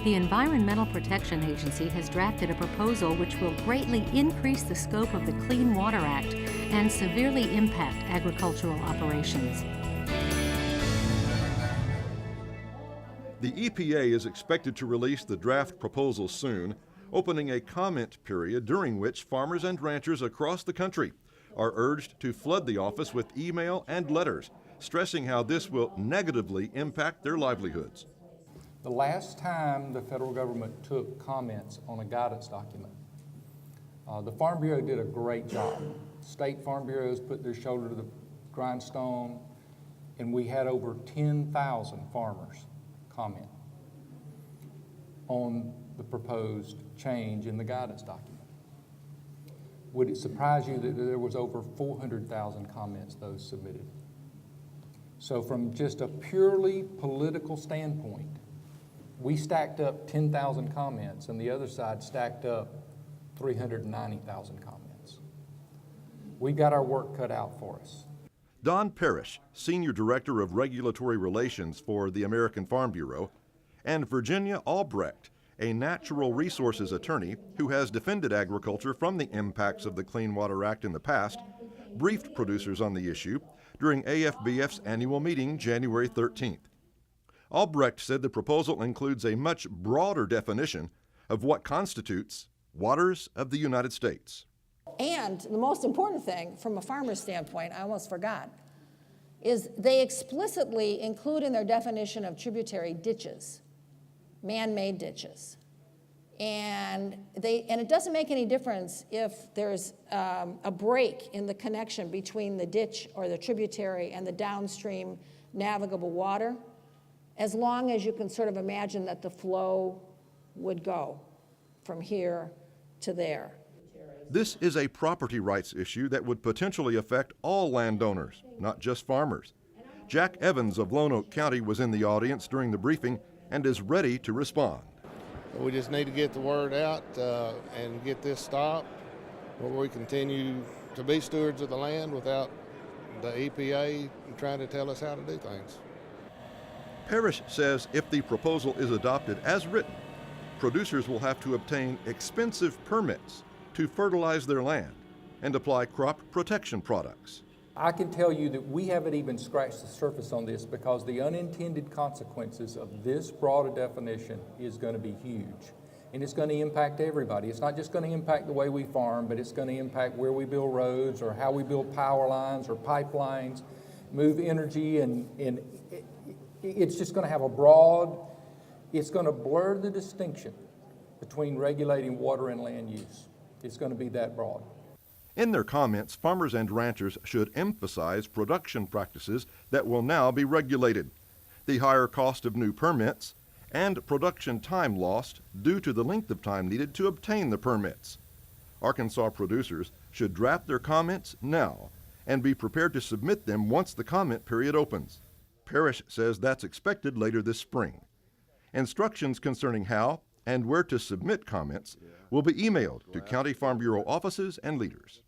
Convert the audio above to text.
The Environmental Protection Agency has drafted a proposal which will greatly increase the scope of the Clean Water Act and severely impact agricultural operations. The EPA is expected to release the draft proposal soon, opening a comment period during which farmers and ranchers across the country are urged to flood the office with email and letters, stressing how this will negatively impact their livelihoods. The last time the federal government took comments on a guidance document, the Farm Bureau did a great job. State Farm Bureaus put their shoulder to the grindstone, and we had over 10,000 farmers comment on the proposed change in the guidance document. Would it surprise you that there was over 400,000 comments those submitted? So from just a purely political standpoint, we stacked up 10,000 comments and the other side stacked up 390,000 comments. We got our work cut out for us. Don Parrish, Senior Director of Regulatory Relations for the American Farm Bureau, and Virginia Albrecht, a natural resources attorney who has defended agriculture from the impacts of the Clean Water Act in the past, briefed producers on the issue during AFBF's annual meeting January 13th. Albrecht said the proposal includes a much broader definition of what constitutes waters of the United States. And the most important thing, from a farmer's standpoint, I almost forgot, is they explicitly include in their definition of tributary ditches, man-made ditches. And it doesn't make any difference if there's a break in the connection between the ditch or the tributary and the downstream navigable water, as long as you can sort of imagine that the flow would go from here to there. This is a property rights issue that would potentially affect all landowners, not just farmers. Jack Evans of Lonoke County was in the audience during the briefing and is ready to respond. We just need to get the word out and get this stopped, where we continue to be stewards of the land without the EPA trying to tell us how to do things. Parrish says if the proposal is adopted as written, producers will have to obtain expensive permits to fertilize their land and apply crop protection products. I can tell you that we haven't even scratched the surface on this because the unintended consequences of this broader definition is going to be huge. And it's going to impact everybody. It's not just going to impact the way we farm, but it's going to impact where we build roads or how we build power lines or pipelines, move energy, and it's just going to have a broad, it's going to blur the distinction between regulating water and land use. It's going to be that broad. In their comments, farmers and ranchers should emphasize production practices that will now be regulated, the higher cost of new permits, and production time lost due to the length of time needed to obtain the permits. Arkansas producers should draft their comments now and be prepared to submit them once the comment period opens. Parrish says that's expected later this spring. Instructions concerning how and where to submit comments will be emailed to County Farm Bureau offices and leaders.